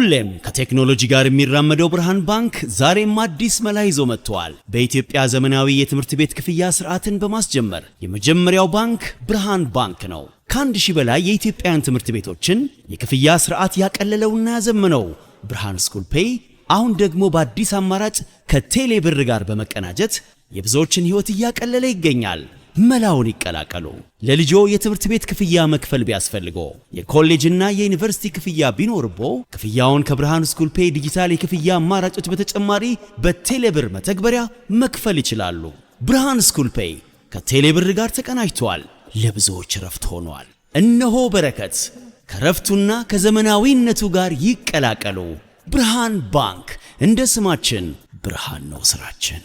ሁሌም ከቴክኖሎጂ ጋር የሚራመደው ብርሃን ባንክ ዛሬም አዲስ መላ ይዞ መጥቷል። በኢትዮጵያ ዘመናዊ የትምህርት ቤት ክፍያ ስርዓትን በማስጀመር የመጀመሪያው ባንክ ብርሃን ባንክ ነው። ከአንድ ሺህ በላይ የኢትዮጵያን ትምህርት ቤቶችን የክፍያ ስርዓት ያቀለለውና ያዘመነው ብርሃን ስኩል ፔይ አሁን ደግሞ በአዲስ አማራጭ ከቴሌ ብር ጋር በመቀናጀት የብዙዎችን ህይወት እያቀለለ ይገኛል። መላውን ይቀላቀሉ። ለልጆ የትምህርት ቤት ክፍያ መክፈል ቢያስፈልጎ የኮሌጅና የዩኒቨርሲቲ ክፍያ ቢኖርቦ ክፍያውን ከብርሃን ስኩል ፔይ ዲጂታል የክፍያ አማራጮች በተጨማሪ በቴሌብር መተግበሪያ መክፈል ይችላሉ። ብርሃን ስኩል ፔይ ከቴሌብር ጋር ተቀናጅቷል። ለብዙዎች ረፍት ሆኗል። እነሆ በረከት ከረፍቱና ከዘመናዊነቱ ጋር ይቀላቀሉ። ብርሃን ባንክ እንደ ስማችን ብርሃን ነው ስራችን።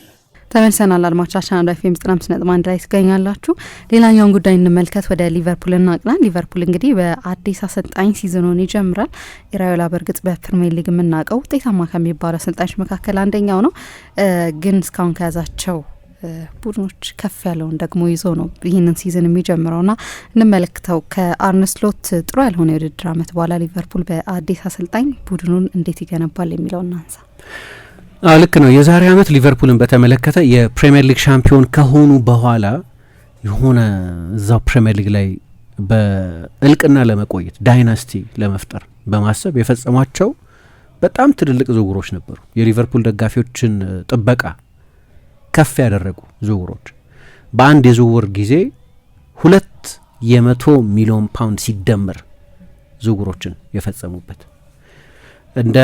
ተመልሰናል። አድማጮቻችን አንድ ኤፍኤም 95.1 ላይ ትገኛላችሁ። ሌላኛውን ጉዳይ እንመልከት። ወደ ሊቨርፑል እናቅና። ሊቨርፑል እንግዲህ በአዲስ አሰልጣኝ ሲዝኑን ይጀምራል። ኢራዮላ በእርግጥ በፕሪሚየር ሊግ የምናውቀው ውጤታማ ከሚባሉ አሰልጣኞች መካከል አንደኛው ነው። ግን እስካሁን ከያዛቸው ቡድኖች ከፍ ያለውን ደግሞ ይዞ ነው ይህንን ሲዝን የሚጀምረውና እንመለከተው። ከአርነ ስሎት ጥሩ ያልሆነ የውድድር ዓመት በኋላ ሊቨርፑል በአዲስ አሰልጣኝ ቡድኑን እንዴት ይገነባል የሚለው እናንሳ። ልክ ነው። የዛሬ ዓመት ሊቨርፑልን በተመለከተ የፕሪሚየር ሊግ ሻምፒዮን ከሆኑ በኋላ የሆነ እዛው ፕሪሚየር ሊግ ላይ በእልቅና ለመቆየት ዳይናስቲ ለመፍጠር በማሰብ የፈጸሟቸው በጣም ትልልቅ ዝውውሮች ነበሩ። የሊቨርፑል ደጋፊዎችን ጥበቃ ከፍ ያደረጉ ዝውውሮች፣ በአንድ የዝውውር ጊዜ 200 ሚሊዮን ፓውንድ ሲደመር ዝውውሮችን የፈጸሙበት እንደ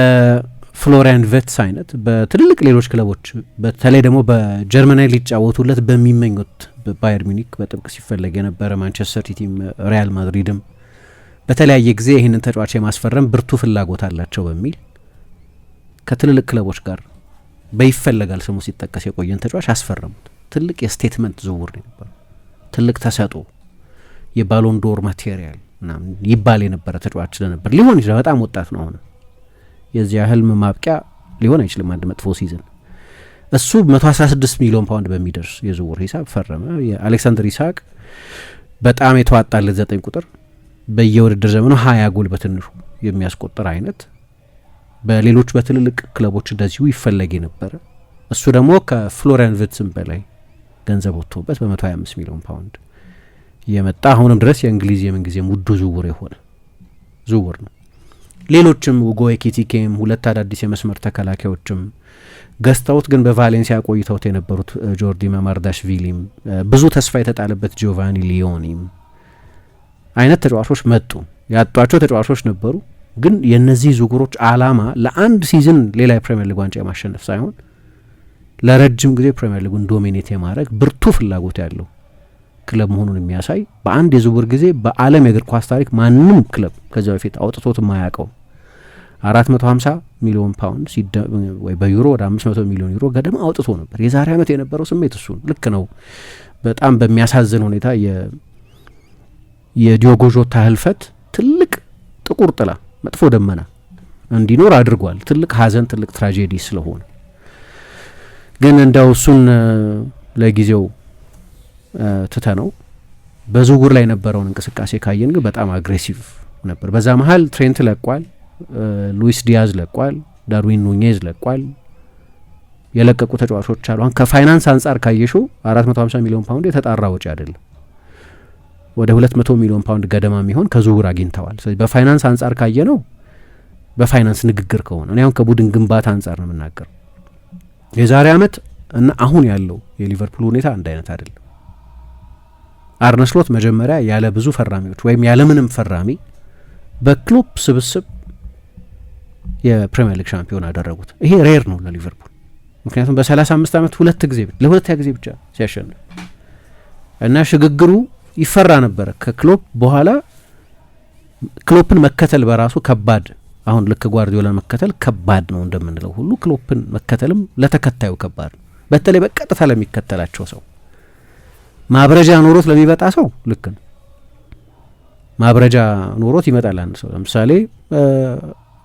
ፍሎሪያን ቬትስ አይነት በትልልቅ ሌሎች ክለቦች በተለይ ደግሞ በጀርመናዊ ሊጫወቱለት በሚመኙት ባየር ሚኒክ በጥብቅ ሲፈለግ የነበረ ማንቸስተር ሲቲም ሪያል ማድሪድም በተለያየ ጊዜ ይህንን ተጫዋች የማስፈረም ብርቱ ፍላጎት አላቸው በሚል ከትልልቅ ክለቦች ጋር በይፈለጋል ስሙ ሲጠቀስ የቆየን ተጫዋች አስፈረሙት። ትልቅ የስቴትመንት ዝውውር ነበር። ትልቅ ተሰጥኦ የባሎን ዶር ማቴሪያል ምናምን ይባል የነበረ ተጫዋች ስለነበር ሊሆን ይችላል። በጣም ወጣት ነው። አሁን የዚያ ህልም ማብቂያ ሊሆን አይችልም አንድ መጥፎ ሲዝን። እሱ 116 ሚሊዮን ፓውንድ በሚደርስ የዝውውር ሂሳብ ፈረመ። የአሌክሳንደር ኢሳቅ በጣም የተዋጣለት 9 ቁጥር በየውድድር ዘመኑ 20 ጎል በትንሹ የሚያስቆጥር አይነት በሌሎች በትልልቅ ክለቦች እንደዚሁ ይፈለግ የነበረ እሱ ደግሞ ከፍሎሪያን ቪትስም በላይ ገንዘብ ወጥቶበት በ125 ሚሊዮን ፓውንድ የመጣ አሁንም ድረስ የእንግሊዝ የምንጊዜም ውዱ ዝውውር የሆነ ዝውውር ነው። ሌሎችም ውጎ ኤኪቲኬም 2 አዳዲስ የመስመር ተከላካዮችም ገዝተውት ግን በቫሌንሲያ ቆይተውት የነበሩት ጆርዲ ማማርዳሽቪሊም ብዙ ተስፋ የተጣለበት ጂዮቫኒ ሊዮኒም አይነት ተጫዋቾች መጡ። ያጧቸው ተጫዋቾች ነበሩ። ግን የነዚህ ዝውውሮች አላማ ለአንድ ሲዝን ሌላ የፕሪሚየር ሊግ ዋንጫ የማሸነፍ ሳይሆን ለረጅም ጊዜ ፕሪሚየር ሊጉን ዶሚኔት የማድረግ ብርቱ ፍላጎት ያለው ክለብ መሆኑን የሚያሳይ በአንድ የዝውውር ጊዜ በዓለም የእግር ኳስ ታሪክ ማንም ክለብ ከዚያ በፊት አውጥቶት የማያውቀው 450 ሚሊዮን ፓውንድ ወይ በዩሮ ወደ 500 ሚሊዮን ዩሮ ገደማ አውጥቶ ነበር። የዛሬ ዓመት የነበረው ስሜት እሱ ልክ ነው። በጣም በሚያሳዝን ሁኔታ የዲዮጎ ጆታ ህልፈት ትልቅ ጥቁር ጥላ መጥፎ ደመና እንዲኖር አድርጓል። ትልቅ ሀዘን፣ ትልቅ ትራጀዲ ስለሆነ ግን እንደው እሱን ለጊዜው ትተነው በዝውውር ላይ የነበረውን እንቅስቃሴ ካየን ግን በጣም አግሬሲቭ ነበር። በዛ መሀል ትሬንት ለቋል፣ ሉዊስ ዲያዝ ለቋል፣ ዳርዊን ኑኔዝ ለቋል። የለቀቁ ተጫዋቾች አሉ። አሁን ከፋይናንስ አንጻር ካየሽው 450 ሚሊዮን ፓውንድ የተጣራ ወጪ አይደለም። ወደ 200 ሚሊዮን ፓውንድ ገደማ የሚሆን ከዝውውር አግኝተዋል። ስለዚህ በፋይናንስ አንጻር ካየ ነው በፋይናንስ ንግግር ከሆነ እኔ አሁን ከቡድን ግንባታ አንጻር ነው የምናገረው። የዛሬ ዓመት እና አሁን ያለው የሊቨርፑል ሁኔታ አንድ አይነት አይደለም። አርነ ስሎት መጀመሪያ ያለ ብዙ ፈራሚዎች ወይም ያለ ምንም ፈራሚ በክሎፕ ስብስብ የፕሪሚየር ሊግ ሻምፒዮን አደረጉት። ይሄ ሬር ነው ለሊቨርፑል። ምክንያቱም በ35 ዓመት ለሁለተኛ ጊዜ ብቻ ሲያሸንፍ እና ሽግግሩ ይፈራ ነበረ። ከክሎፕ በኋላ ክሎፕን መከተል በራሱ ከባድ፣ አሁን ልክ ጓርዲዮላ መከተል ከባድ ነው እንደምንለው ሁሉ ክሎፕን መከተልም ለተከታዩ ከባድ ነው። በተለይ በቀጥታ ለሚከተላቸው ሰው ማብረጃ ኖሮት ለሚመጣ ሰው ልክ ነው። ማብረጃ ኖሮት ይመጣል አንድ ሰው። ለምሳሌ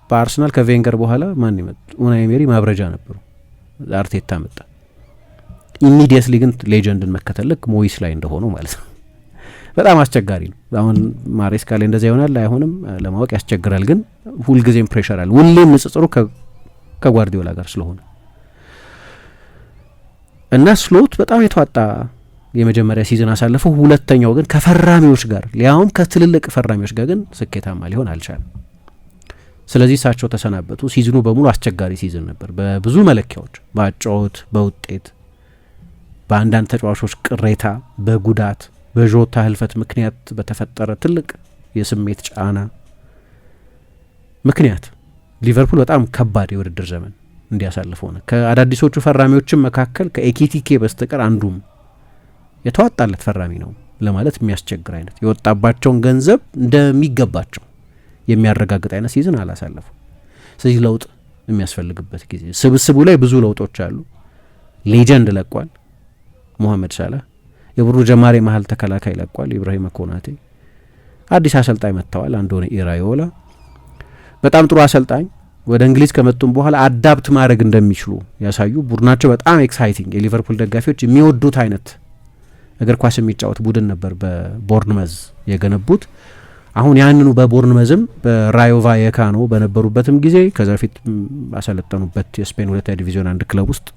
በአርሰናል ከቬንገር በኋላ ማን ይመጣ? ኡናይ ኤመሪ ማብረጃ ነበሩ። አርቴታ መጣ። ኢሚዲየትሊ ግን ሌጀንድን መከተል ልክ ሞይስ ላይ እንደሆነው ማለት ነው። በጣም አስቸጋሪ ነው። አሁን ማሬስካ ላይ እንደዛ ይሆናል አይሆንም ለማወቅ ያስቸግራል። ግን ሁልጊዜም ፕሬሸር አለ። ሁሌም ንጽጽሩ ከጓርዲዮላ ጋር ስለሆነ እና ስሎት በጣም የተዋጣ የመጀመሪያ ሲዝን አሳለፈው። ሁለተኛው ግን ከፈራሚዎች ጋር ሊያውም ከትልልቅ ፈራሚዎች ጋር ግን ስኬታማ ሊሆን አልቻለም። ስለዚህ እሳቸው ተሰናበቱ። ሲዝኑ በሙሉ አስቸጋሪ ሲዝን ነበር በብዙ መለኪያዎች፣ በአጫወት፣ በውጤት፣ በአንዳንድ ተጫዋቾች ቅሬታ፣ በጉዳት፣ በዦታ ህልፈት ምክንያት በተፈጠረ ትልቅ የስሜት ጫና ምክንያት ሊቨርፑል በጣም ከባድ የውድድር ዘመን እንዲያሳልፍ ሆነ። ከአዳዲሶቹ ፈራሚዎችም መካከል ከኤኪቲኬ በስተቀር አንዱም የተዋጣለት ፈራሚ ነው ለማለት የሚያስቸግር አይነት የወጣባቸውን ገንዘብ እንደሚገባቸው የሚያረጋግጥ አይነት ሲዝን አላሳለፉ። ስለዚህ ለውጥ የሚያስፈልግበት ጊዜ ስብስቡ ላይ ብዙ ለውጦች አሉ። ሌጀንድ ለቋል ሞሐመድ ሳላህ፣ የቡድኑ ጀማሪ መሀል ተከላካይ ለቋል ኢብራሂም ኮናቴ፣ አዲስ አሰልጣኝ መጥተዋል አንዶኒ ኢራዮላ፣ በጣም ጥሩ አሰልጣኝ ወደ እንግሊዝ ከመጡም በኋላ አዳፕት ማድረግ እንደሚችሉ ያሳዩ ቡድናቸው በጣም ኤክሳይቲንግ የሊቨርፑል ደጋፊዎች የሚወዱት አይነት እግር ኳስ የሚጫወት ቡድን ነበር በቦርንመዝ የገነቡት። አሁን ያንኑ በቦርንመዝም በራዮ ቫየካኖ በነበሩበትም ጊዜ ከዛ በፊት ባሰለጠኑበት የስፔን ሁለተኛ ዲቪዚዮን አንድ ክለብ ውስጥ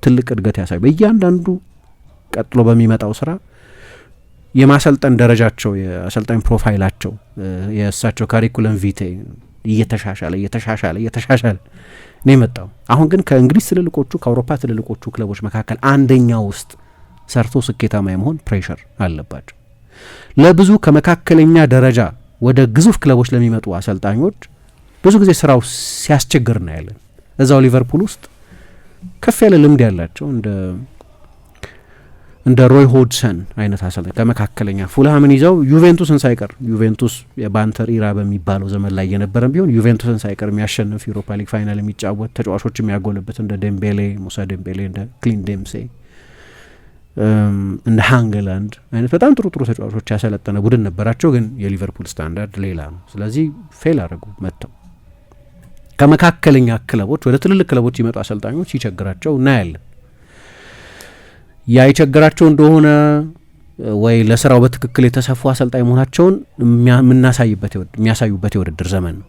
ትልቅ እድገት ያሳዩ። በእያንዳንዱ ቀጥሎ በሚመጣው ስራ የማሰልጠን ደረጃቸው የአሰልጣኝ ፕሮፋይላቸው የእሳቸው ካሪኩለም ቪቴ እየተሻሻለ ነው የመጣው። አሁን ግን ከእንግሊዝ ትልልቆቹ ከአውሮፓ ትልልቆቹ ክለቦች መካከል አንደኛው ውስጥ ሰርቶ ስኬታማ የመሆን ፕሬሸር አለባቸው። ለብዙ ከመካከለኛ ደረጃ ወደ ግዙፍ ክለቦች ለሚመጡ አሰልጣኞች ብዙ ጊዜ ስራው ሲያስቸግር እናያለን። እዛው ሊቨርፑል ውስጥ ከፍ ያለ ልምድ ያላቸው እንደ ሮይ ሆድሰን አይነት አሰልጣኝ ከመካከለኛ ፉልሃምን ይዘው ዩቬንቱስን ሳይቀር ዩቬንቱስ የባንተር ኢራ በሚባለው ዘመን ላይ የነበረም ቢሆን ዩቬንቱስን ሳይቀር የሚያሸንፍ ዩሮፓ ሊግ ፋይናል የሚጫወት ተጫዋቾች የሚያጎለበት እንደ ዴምቤሌ ሙሳ ዴምቤሌ እንደ ክሊን ዴምሴ እንደ ሃንግላንድ አይነት በጣም ጥሩ ተጫዋቾች ያሰለጠነ ቡድን ነበራቸው። ግን የሊቨርፑል ስታንዳርድ ሌላ ነው። ስለዚህ ፌል አደረጉ። መጥተው ከመካከለኛ ክለቦች ወደ ትልልቅ ክለቦች ይመጡ አሰልጣኞች ይቸግራቸው እናያለን። ያ ይቸግራቸው እንደሆነ ወይ ለስራው በትክክል የተሰፉ አሰልጣኝ መሆናቸውን የሚያሳዩበት የውድድር ዘመን ነው።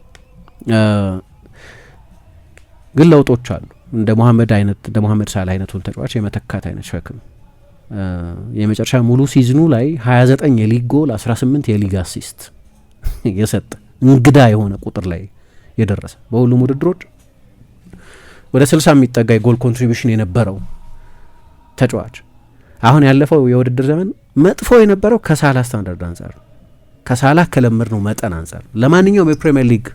ግን ለውጦች አሉ። እንደ ሞሐመድ ሳላህ አይነቱን ተጫዋች የመተካት አይነት ሸክም የመጨረሻ ሙሉ ሲዝኑ ላይ 29 የሊግ ጎል 18 የሊግ አሲስት የሰጠ እንግዳ የሆነ ቁጥር ላይ የደረሰ በሁሉም ውድድሮች ወደ 60 የሚጠጋ የጎል ኮንትሪቢዩሽን የነበረው ተጫዋች አሁን ያለፈው የውድድር ዘመን መጥፎ የነበረው ከሳላ ስታንዳርድ አንጻር ከሳላ ከለምር ነው መጠን አንጻር ለማንኛውም የፕሪሚየር ሊግ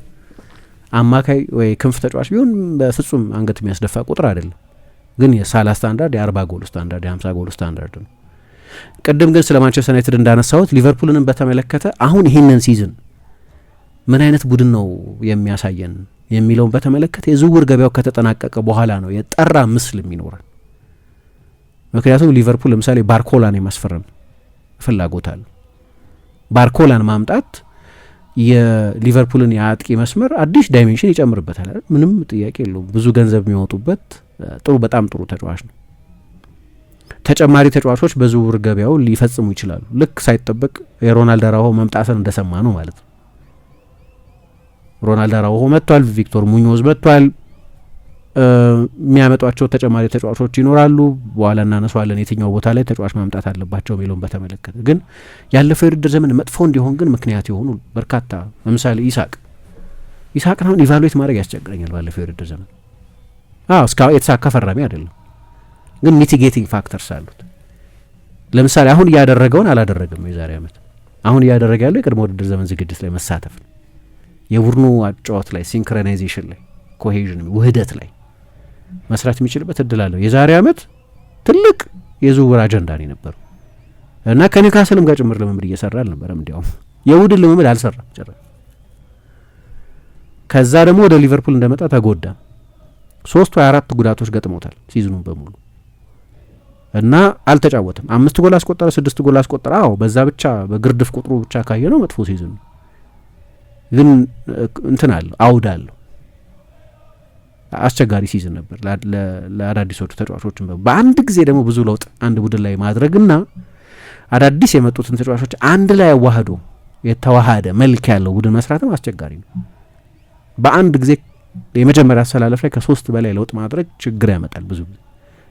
አማካይ ወይ ክንፍ ተጫዋች ቢሆን በፍጹም አንገት የሚያስደፋ ቁጥር አይደለም። ግን የሳላ ስታንዳርድ የ40 ጎል ስታንዳርድ የ50 ጎል ስታንዳርድ ነው። ቅድም ግን ስለ ማንቸስተር ዩናይትድ እንዳነሳሁት ሊቨርፑልንም በተመለከተ አሁን ይህንን ሲዝን ምን አይነት ቡድን ነው የሚያሳየን የሚለውን በተመለከተ የዝውውር ገበያው ከተጠናቀቀ በኋላ ነው የጠራ ምስል የሚኖረን። ምክንያቱም ሊቨርፑል ለምሳሌ ባርኮላን የማስፈረም ፍላጎት አለ። ባርኮላን ማምጣት የሊቨርፑልን የአጥቂ መስመር አዲስ ዳይሜንሽን ይጨምርበታል። ምንም ጥያቄ የለውም። ብዙ ገንዘብ የሚወጡበት በጣም ጥሩ ተጫዋች ነው። ተጨማሪ ተጫዋቾች በዝውውር ገበያው ሊፈጽሙ ይችላሉ። ልክ ሳይጠበቅ የሮናልድ አራውሆ መምጣትን እንደሰማ ነው ማለት ነው። ሮናልድ አራውሆ መጥቷል፣ ቪክቶር ሙኞዝ መጥቷል። የሚያመጧቸው ተጨማሪ ተጫዋቾች ይኖራሉ። በኋላ እናነሷለን የትኛው ቦታ ላይ ተጫዋች ማምጣት አለባቸው የሚለውን በተመለከተ። ግን ያለፈው የውድድር ዘመን መጥፎ እንዲሆን ግን ምክንያት የሆኑ በርካታ ለምሳሌ ኢሳቅን አሁን ኢቫሉዌት ማድረግ ያስቸግረኛል። ባለፈው የውድድር ዘመን እስካሁን የተሳካ ፈራሚ አይደለም፣ ግን ሚቲጌቲንግ ፋክተርስ አሉት። ለምሳሌ አሁን እያደረገውን አላደረገም። የዛሬ ዓመት አሁን እያደረገ ያለው የቅድመ ውድድር ዘመን ዝግጅት ላይ መሳተፍ ነው። የቡድኑ አጫወት ላይ ሲንክሮናይዜሽን ላይ ኮሄዥን ውህደት ላይ መስራት የሚችልበት እድል አለው። የዛሬ ዓመት ትልቅ የዝውውር አጀንዳ ነው የነበረው እና ከኒውካስልም ጋር ጭምር ልምምድ እየሰራ አልነበረም። እንዲያውም የቡድን ልምምድ አልሰራም ጭራሽ። ከዛ ደግሞ ወደ ሊቨርፑል እንደመጣ ተጎዳ። 3 ወይ 4 ጉዳቶች ገጥሞታል ሲዝኑን በሙሉ እና አልተጫወተም። 5 ጎል አስቆጠረ፣ 6 ጎል አስቆጠረ። በዛ ብቻ በግርድፍ ቁጥሩ ብቻ ካየነው መጥፎ ሲዝን ግን እንትን አለው አውድ አለው። አስቸጋሪ ሲዝን ነበር ለአዳዲሶቹ ተጫዋቾችን። በአንድ ጊዜ ደግሞ ብዙ ለውጥ አንድ ቡድን ላይ ማድረግና አዳዲስ የመጡትን ተጫዋቾች አንድ ላይ አዋህዶ የተዋሃደ መልክ ያለው ቡድን መስራትም አስቸጋሪ ነው። በአንድ ጊዜ የመጀመሪያ አሰላለፍ ላይ ከ3 በላይ ለውጥ ማድረግ ችግር ያመጣል። ብዙ ጊዜ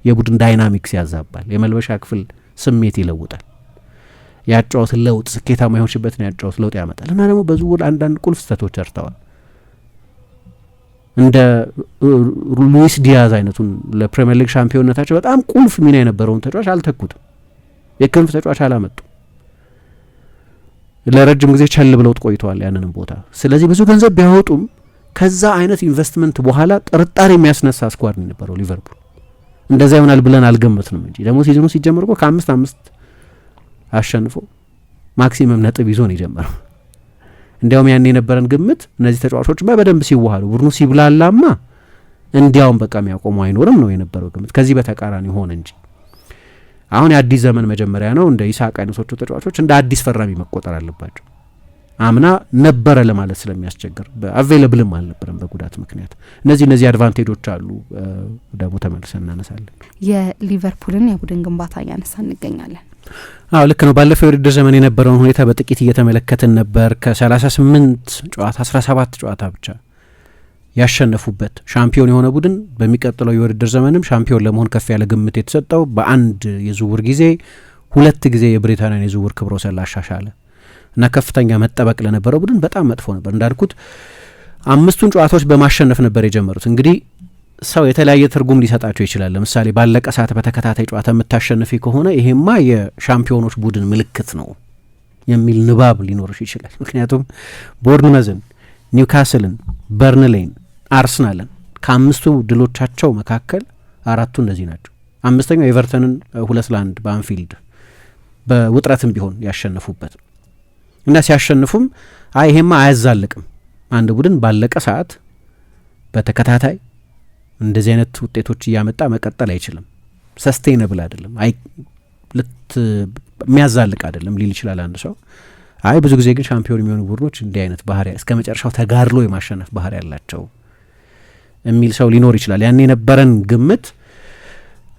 የቡድን ዳይናሚክስ ያዛባል፣ የመልበሻ ክፍል ስሜት ይለውጣል፣ ያጫወት ለውጥ ስኬታማ የሆንሽበትን ያጫወት ለውጥ ያመጣል። እና ደግሞ በዝውውር አንዳንድ ቁልፍ ስህተቶች ሰርተዋል። እንደ ሉዊስ ዲያዝ አይነቱን ለፕሪሚየር ሊግ ሻምፒዮንነታቸው በጣም ቁልፍ ሚና የነበረውን ተጫዋች አልተኩትም። የክንፍ ተጫዋች አላመጡ። ለረጅም ጊዜ ቸል ብለውት ቆይተዋል ያንንም ቦታ። ስለዚህ ብዙ ገንዘብ ቢያወጡም ከዛ አይነት ኢንቨስትመንት በኋላ ጥርጣሬ የሚያስነሳ ስኳድ ነው የነበረው ሊቨርፑል። እንደዛ ይሆናል ብለን አልገመትንም እንጂ ደግሞ ሲዝኑ ሲጀምር እኮ ከ5 አሸንፎ ማክሲመም ነጥብ ይዞ ነው የጀመረው። እንዲያውም ያን የነበረን ግምት እነዚህ ተጫዋቾች በደንብ ሲዋሃዱ ቡድኑ ሲብላላማ እንዲያውም በቃ የሚያቆሙ አይኖርም ነው የነበረው ግምት። ከዚህ በተቃራኒ ሆነ እንጂ አሁን የአዲስ ዘመን መጀመሪያ ነው። እንደ ኢሳቅ አይነቶቹ ተጫዋቾች እንደ አዲስ ፈራሚ መቆጠር አለባቸው። አምና ነበረ ለማለት ስለሚያስቸግር አቬይለብልም አልነበረም በጉዳት ምክንያት። እነዚህ አድቫንቴጆች አሉ። ደግሞ ተመልሰን እናነሳለን። የሊቨርፑልን የቡድን ግንባታ እያነሳ እንገኛለን። አዎ ልክ ነው። ባለፈው የውድድር ዘመን የነበረውን ሁኔታ በጥቂት እየተመለከትን ነበር። ከ38 ጨዋታ 17 ጨዋታ ብቻ ያሸነፉበት ሻምፒዮን የሆነ ቡድን በሚቀጥለው የውድድር ዘመንም ሻምፒዮን ለመሆን ከፍ ያለ ግምት የተሰጠው በአንድ የዝውውር ጊዜ 2 ጊዜ የብሪታንያን የዝውውር ክብረ ወሰን ላሻሻለ እና ከፍተኛ መጠበቅ ለነበረው ቡድን በጣም መጥፎ ነበር። እንዳልኩት 5ቱን ጨዋታዎች በማሸነፍ ነበር የጀመሩት። እንግዲህ ሰው የተለያየ ትርጉም ሊሰጣቸው ይችላል። ለምሳሌ ባለቀ ሰዓት በተከታታይ ጨዋታ የምታሸንፊ ከሆነ ይሄማ የሻምፒዮኖች ቡድን ምልክት ነው የሚል ንባብ ሊኖርሽ ይችላል። ምክንያቱም ቦርንመዝን፣ ኒውካስልን፣ በርንሌይን፣ አርሰናልን ከ5ቱ ድሎቻቸው መካከል 4ቱ እንደዚህ ናቸው። 5ኛው ኤቨርተንን 2-1 በአንፊልድ በውጥረትም ቢሆን ያሸነፉበት እና ሲያሸንፉም ይሄማ አያዛልቅም። አንድ ቡድን ባለቀ ሰዓት በተከታታይ እንደዚህ አይነት ውጤቶች እያመጣ መቀጠል አይችልም። ሰስቴይነብል አይደለም፣ የሚያዛልቅ አይደለም ሊል ይችላል አንድ ሰው። ብዙ ጊዜ ግን ሻምፒዮን የሚሆኑ ቡድኖች እንዲህ አይነት ባህሪ እስከ መጨረሻው ተጋድሎ የማሸነፍ ባህሪ ያላቸው የሚል ሰው ሊኖር ይችላል። ያን የነበረን ግምት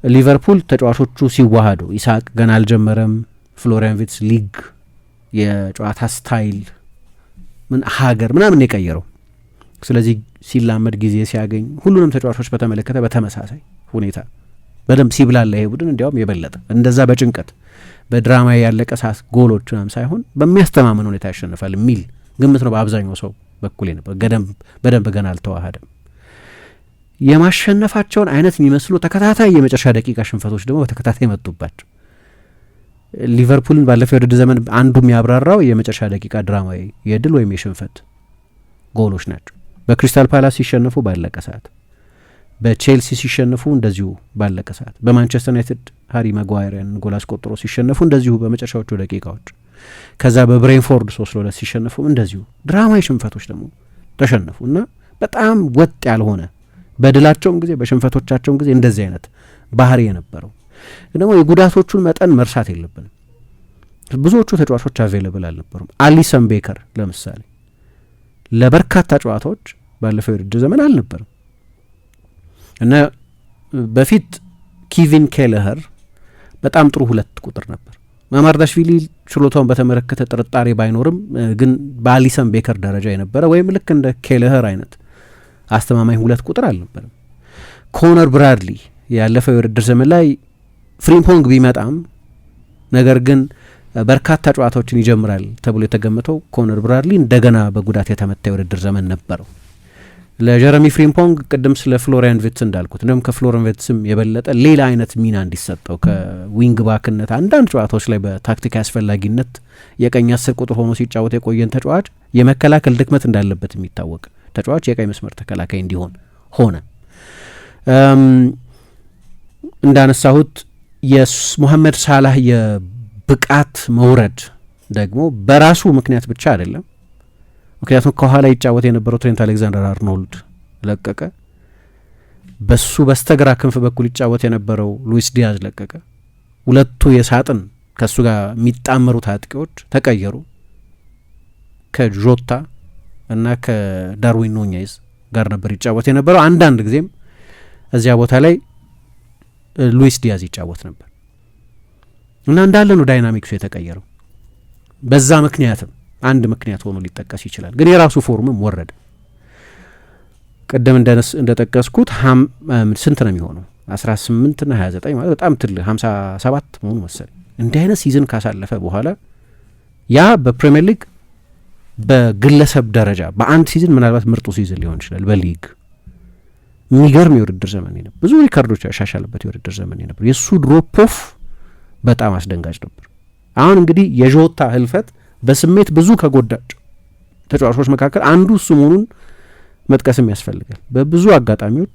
ሊቨርፑል ተጫዋቾቹ ሲዋሃዱ ኢሳቅ ገና አልጀመረም። ፍሎሪያን ቪትስ ሊግ የጨዋታ ስታይል ሀገር ምናምን የቀየረው። ስለዚህ ሲላመድ ጊዜ ሲያገኝ ሁሉንም ተጫዋቾች በተመለከተ በተመሳሳይ ሁኔታ በደንብ ሲብላላ ይሄ ቡድን እንዲያውም የበለጠ እንደዛ በጭንቀት በድራማ ያለቀ ሰዓት ጎሎች ምናምን ሳይሆን በሚያስተማምን ሁኔታ ያሸንፋል የሚል ግምት ነው በአብዛኛው ሰው በኩል ነበር። በደንብ ገና አልተዋሃደም። የማሸነፋቸውን አይነት የሚመስሉ ተከታታይ የመጨረሻ ደቂቃ ሽንፈቶች ደግሞ በተከታታይ መጡባቸው። ሊቨርፑልን ባለፈው የውድድር ዘመን አንዱ የሚያብራራው የመጨረሻ ደቂቃ ድራማዊ የድል ወይም የሽንፈት ጎሎች ናቸው። በክሪስታል ፓላስ ሲሸነፉ ባለቀ ሰዓት፣ በቼልሲ ሲሸነፉ እንደዚሁ ባለቀ ሰዓት፣ በማንቸስተር ዩናይትድ ሃሪ ማጓየርን ጎል አስቆጥሮ ሲሸነፉ እንደዚሁ በመጨረሻዎቹ ደቂቃዎች፣ ከዛ በብሬንፎርድ 3-2 ሲሸነፉ እንደዚሁ ድራማዊ ሽንፈቶች ደግሞ ተሸነፉ እና በጣም ወጥ ያልሆነ በድላቸውም ጊዜ በሽንፈቶቻቸውም ጊዜ እንደዚህ አይነት ባህሪ የነበረው ደግሞ የጉዳቶቹን መጠን መርሳት የለብንም። ብዙዎቹ ተጫዋቾች አቬይለብል አልነበሩም። አሊሰን ቤከር ለምሳሌ ለበርካታ ጨዋታዎች ባለፈው የውድድር ዘመን አልነበርም እና በፊት ኪቪን ኬለኸር በጣም ጥሩ 2 ቁጥር ነበር። ማማርዳሽቪሊ ችሎታውን በተመለከተ ጥርጣሬ ባይኖርም ግን በአሊሰን ቤከር ደረጃ የነበረ ወይም ልክ እንደ ኬለኸር አይነት አስተማማኝ 2 ቁጥር አልነበርም። ኮነር ብራድሊ ያለፈው የውድድር ዘመን ላይ ፍሪምፖንግ ቢመጣም ነገር ግን በርካታ ጨዋታዎችን ይጀምራል ተብሎ የተገመተው ኮነር ብራድሊ እንደገና በጉዳት የተመታ የውድድር ዘመን ነበረው። ለጀረሚ ፍሪምፖንግ ቅድም ስለ ፍሎሪያን ቪትስ እንዳልኩት እንደም ከፍሎሪያን ቪትስም የበለጠ ሌላ አይነት ሚና እንዲሰጠው ከዊንግ ባክነት አንዳንድ ጨዋታዎች ላይ በታክቲክ አስፈላጊነት የቀኝ 10 ቁጥር ሆኖ ሲጫወት የቆየን ተጫዋች የመከላከል ድክመት እንዳለበት የሚታወቅ ተጫዋች የቀኝ መስመር ተከላካይ እንዲሆን ሆነ። እንዳነሳሁት የሞሐመድ ሳላህ የብቃት መውረድ ደግሞ በራሱ ምክንያት ብቻ አይደለም። ምክንያቱም ከኋላ ይጫወት የነበረው ትሬንት አሌክዛንደር አርኖልድ ለቀቀ። በሱ በስተግራ ክንፍ በኩል ይጫወት የነበረው ሉዊስ ዲያዝ ለቀቀ። 2ቱ የሳጥን ከሱ ጋር የሚጣመሩት አጥቂዎች ተቀየሩ። ከጆታ እና ከዳርዊን ኑኔዝ ጋር ነበር ይጫወት የነበረው። አንዳንድ ጊዜም እዚያ ቦታ ላይ ሉዊስ ዲያዝ ይጫወት ነበር እና እንዳለ ነው ዳይናሚክሱ የተቀየረው። በዛ ምክንያትም አንድ ምክንያት ሆኖ ሊጠቀስ ይችላል። ግን የራሱ ፎርምም ወረደ። ቅድም እንደጠቀስኩት ስንት ነው የሚሆነው 18 እና 29 ማለት በጣም ትልቅ 57 መሆኑ መሰለኝ። እንዲህ አይነት ሲዝን ካሳለፈ በኋላ ያ በፕሪሚየር ሊግ በግለሰብ ደረጃ በአንድ ሲዝን ምናልባት ምርጡ ሲዝን ሊሆን ይችላል። በሊግ የሚገርም የውድድር ዘመን ነበር። ብዙ ሪካርዶች ያሻሻለበት የውድድር ዘመን ነበር። የእሱ ድሮፕ ኦፍ በጣም አስደንጋጭ ነበር። አሁን እንግዲህ የዦታ ህልፈት በስሜት ብዙ ከጎዳቸው ተጫዋቾች መካከል አንዱ እሱ መሆኑን መጥቀስም ያስፈልጋል። በብዙ አጋጣሚዎች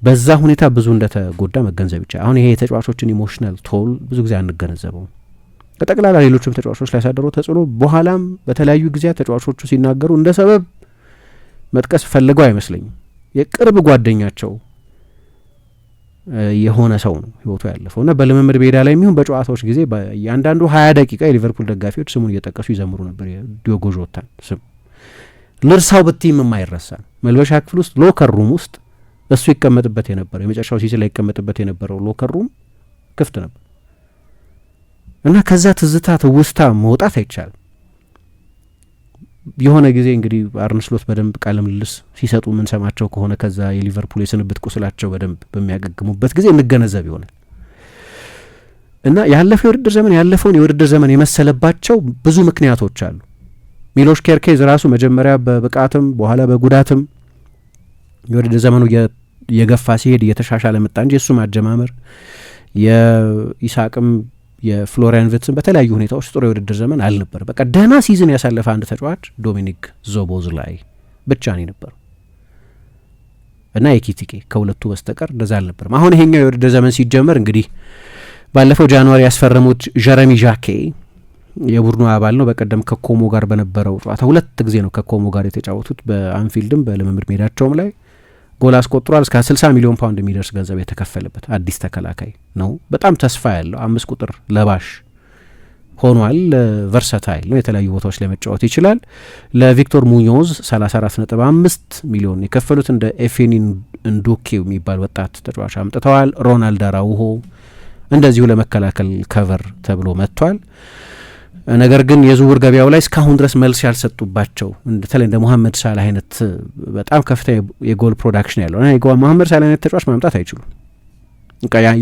በዛ ሁኔታ ብዙ እንደተጎዳ መገንዘብ ይቻላል። አሁን ይሄ የተጫዋቾችን ኢሞሽናል ቶል ብዙ ጊዜ አንገነዘበው። በጠቅላላ ሌሎችም ተጫዋቾች ላይ ያሳደረው ተጽዕኖ በኋላም በተለያዩ ጊዜያት ተጫዋቾቹ ሲናገሩ እንደ ሰበብ መጥቀስ ፈልገው አይመስለኝም። የቅርብ ጓደኛቸው የሆነ ሰው ነው ህይወቱ ያለፈው እና በልምምድ ሜዳ ላይ የሚሆን በጨዋታዎች ጊዜ በእያንዳንዱ 20 ደቂቃ የሊቨርፑል ደጋፊዎች ስሙን እየጠቀሱ ይዘምሩ ነበር። የዲዮጎ ዦታን ስም ልርሳው ብትይም የማይረሳ ነው። መልበሻ ክፍል ውስጥ ሎከር ሩም ውስጥ እሱ ይቀመጥበት የነበረው የመጨረሻው ሲዝን ላይ ይቀመጥበት የነበረው ሎከር ሩም ክፍት ነበር እና ከዛ ትዝታ ትውስታ መውጣት አይቻልም። የሆነ ጊዜ እንግዲህ አርነ ስሎት በደንብ ቃለ ምልልስ ሲሰጡ የምንሰማቸው ከሆነ ከዛ የሊቨርፑል የስንብት ቁስላቸው በደንብ በሚያገግሙበት ጊዜ እንገነዘብ ይሆናል እና ያለፈውን የውድድር ዘመን የመሰለባቸው ብዙ ምክንያቶች አሉ። ሚሎሽ ኬርኬዝ ራሱ መጀመሪያ በብቃትም በኋላ በጉዳትም የውድድር ዘመኑ የገፋ ሲሄድ እየተሻሻለ መጣ እንጂ እሱ ማጀማመር የኢሳቅም የፍሎሪያን ቪትስን በተለያዩ ሁኔታዎች ጥሩ የውድድር ዘመን አልነበር። በቃ ደህና ሲዝን ያሳለፈ አንድ ተጫዋች ዶሚኒክ ዞቦዝላይ ብቻ ነው የነበረው እና ኤኪቲኬ ከሁለቱ በስተቀር እንደዛ አልነበርም። አሁን ይሄኛው የውድድር ዘመን ሲጀመር እንግዲህ ባለፈው ጃንዋሪ ያስፈረሙት ጀረሚ ዣኬ የቡድኑ አባል ነው። በቀደም ከኮሞ ጋር በነበረው ጨዋታ 2 ጊዜ ነው ከኮሞ ጋር የተጫወቱት። በአንፊልድም በልምምድ ሜዳቸውም ላይ ጎል አስቆጥሯል። እስከ 60 ሚሊዮን ፓውንድ የሚደርስ ገንዘብ የተከፈለበት አዲስ ተከላካይ ነው። በጣም ተስፋ ያለው 5 ቁጥር ለባሽ ሆኗል። ቨርሳታይል ነው፣ የተለያዩ ቦታዎች ላይ መጫወት ይችላል። ለቪክቶር ሙኞዝ 34.5 ሚሊዮን የከፈሉት እንደ ኤፌኒ እንዱኬው የሚባል ወጣት ተጫዋች አምጥተዋል። ሮናልድ አራውሆ እንደዚሁ ለመከላከል ከቨር ተብሎ መጥቷል። ነገር ግን የዝውውር ገበያው ላይ እስካሁን ድረስ መልስ ያልሰጡባቸው በተለይ እንደ መሐመድ ሳላህ አይነት በጣም ከፍተኛ የጎል ፕሮዳክሽን ያለው መሐመድ ሳላህ አይነት ተጫዋች ማምጣት አይችሉም።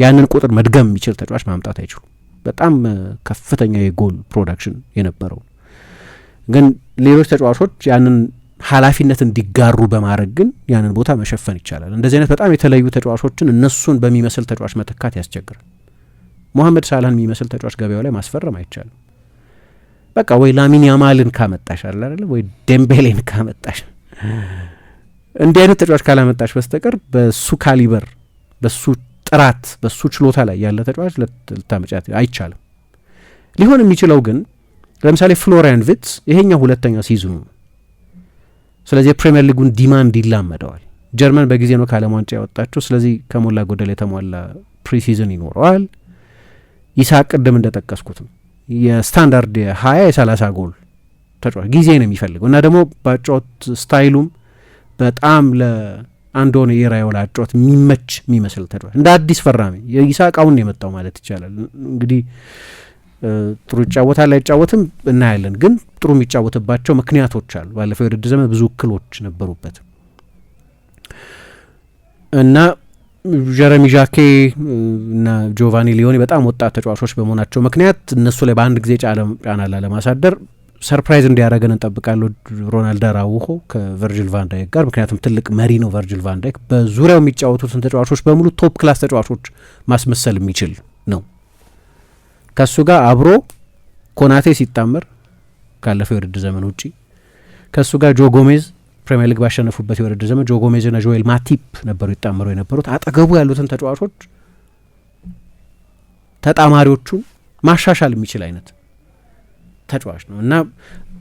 ያንን ቁጥር መድገም የሚችል ተጫዋች ማምጣት አይችሉም። በጣም ከፍተኛ የጎል ፕሮዳክሽን የነበረው ግን ሌሎች ተጫዋቾች ያንን ኃላፊነት እንዲጋሩ በማድረግ ግን ያንን ቦታ መሸፈን ይቻላል። እንደዚህ አይነት በጣም የተለዩ ተጫዋቾችን እነሱን በሚመስል ተጫዋች መተካት ያስቸግራል። መሐመድ ሳላህን የሚመስል ተጫዋች ገበያው ላይ ማስፈረም አይቻልም። በቃ ወይ ላሚን ያማልን ካመጣሽ አይደል ወይ ዴምቤሌን ካመጣሽ እንዲህ አይነት ተጫዋች ካላመጣሽ በስተቀር በሱ ካሊበር በሱ ጥራት በሱ ችሎታ ላይ ያለ ተጫዋች ልታመጫት አይቻልም። ሊሆን የሚችለው ግን ለምሳሌ ፍሎሪያን ቪትስ ይሄኛው ሁለተኛው ሲዝኑ ነው። ስለዚህ የፕሪሚየር ሊጉን ዲማንድ ይላመደዋል። ጀርመን በጊዜ ነው ከዓለም ዋንጫ ያወጣቸው። ስለዚህ ከሞላ ጎደል የተሟላ ፕሪሲዝን ይኖረዋል። ይስሐቅ ቅድም እንደጠቀስኩት ነው የስታንዳርድ የ20 የ30 ጎል ተጫዋች ጊዜ ነው የሚፈልገው እና ደግሞ ባጫወት ስታይሉም በጣም ለአንዶኒ ኢራዮላ አጫወት የሚመች የሚመስል ተጫዋች እንደ አዲስ ፈራሚ የይስሐቅ አሁን የመጣው ማለት ይቻላል። እንግዲህ ጥሩ ይጫወታል አይጫወትም እናያለን፣ ግን ጥሩ የሚጫወትባቸው ምክንያቶች አሉ። ባለፈው የውድድር ዘመን ብዙ እክሎች ነበሩበት እና ጀረሚ ዣኬ እና ጆቫኒ ሊዮኒ በጣም ወጣት ተጫዋቾች በመሆናቸው ምክንያት እነሱ ላይ በአንድ ጊዜ ጫና ለማሳደር ሰርፕራይዝ እንዲያደርገን እንጠብቃለሁ። ሮናልድ አራውሆ ከቨርጅል ቫንዳይክ ጋር ምክንያቱም ትልቅ መሪ ነው ቨርጅል ቫንዳይክ። በዙሪያው የሚጫወቱትን ተጫዋቾች በሙሉ ቶፕ ክላስ ተጫዋቾች ማስመሰል የሚችል ነው። ከሱ ጋር አብሮ ኮናቴ ሲጣመር ካለፈው የውድድር ዘመን ውጪ ከሱ ጋር ጆ ጎሜዝ ፕሪሚየር ሊግ ባሸነፉበት የውድድር ዘመን ጆ ጎሜዝና ጆኤል ማቲፕ ነበሩ ይጣመሩ የነበሩት። አጠገቡ ያሉትን ተጫዋቾች ተጣማሪዎቹን ማሻሻል የሚችል አይነት ተጫዋች ነው እና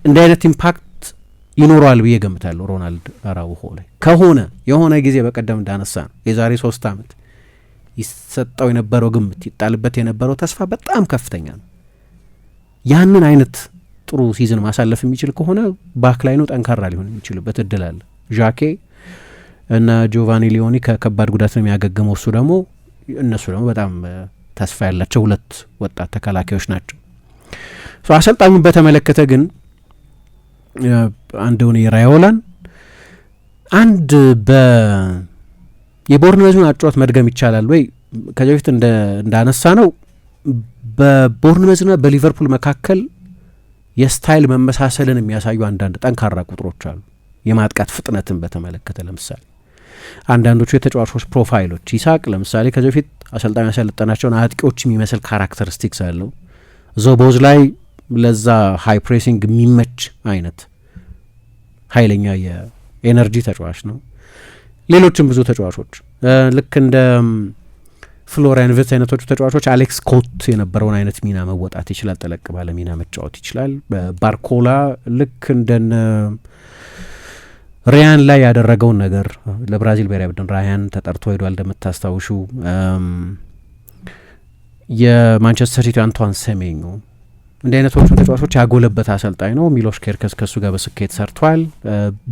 እንዲህ አይነት ኢምፓክት ይኖረዋል ብዬ ገምታለሁ። ሮናልድ አራውሆ ላይ ከሆነ የሆነ ጊዜ በቀደም እንዳነሳ ነው የዛሬ 3 ዓመት ይሰጠው የነበረው ግምት ይጣልበት የነበረው ተስፋ በጣም ከፍተኛ ነው። ያንን አይነት ጥሩ ሲዝን ማሳለፍ የሚችል ከሆነ ባክ ላይ ነው ጠንካራ ሊሆን የሚችልበት እድል አለ። ዣኬ እና ጆቫኒ ሊዮኒ ከከባድ ጉዳት ነው የሚያገግመው። እነሱ ደግሞ በጣም ተስፋ ያላቸው 2 ወጣት ተከላካዮች ናቸው። አሰልጣኙን በተመለከተ ግን አንዱን የራዮላን አንድ የቦርንመዝን አጫወት መድገም ይቻላል ወይ? ከዚህ በፊት እንዳነሳ ነው በቦርንመዝና በሊቨርፑል መካከል የስታይል መመሳሰልን የሚያሳዩ አንዳንድ ጠንካራ ቁጥሮች አሉ። የማጥቃት ፍጥነትን በተመለከተ ለምሳሌ አንዳንዶቹ የተጫዋቾች ፕሮፋይሎች ይሳቅ ለምሳሌ ከዚህ በፊት አሰልጣኝ ያሰለጠናቸውን አጥቂዎች የሚመስል ካራክተሪስቲክስ አለው። ዞቦዝ ላይ ለዛ ሃይ ፕሬሲንግ የሚመች አይነት ኃይለኛ የኤነርጂ ተጫዋች ነው። ሌሎችም ብዙ ተጫዋቾች ልክ እንደ ፍሎሪያን ቪርትዝ አይነቶቹ ተጫዋቾች አሌክስ ኮት የነበረውን አይነት ሚና መወጣት ይችላል። ጠለቅ ባለ ሚና መጫወት ይችላል። ባርኮላ ልክ እንደነ ሪያን ላይ ያደረገውን ነገር ለብራዚል ብሔራዊ ቡድን ራያን ተጠርቶ ሄዷል እንደምታስታውሹ። የማንቸስተር ሲቲ አንቷን ሴሜኞ እንዲህ አይነቶቹን ተጫዋቾች ያጎለበት አሰልጣኝ ነው። ሚሎሽ ኬርከስ ከሱ ጋር በስኬት ሰርቷል።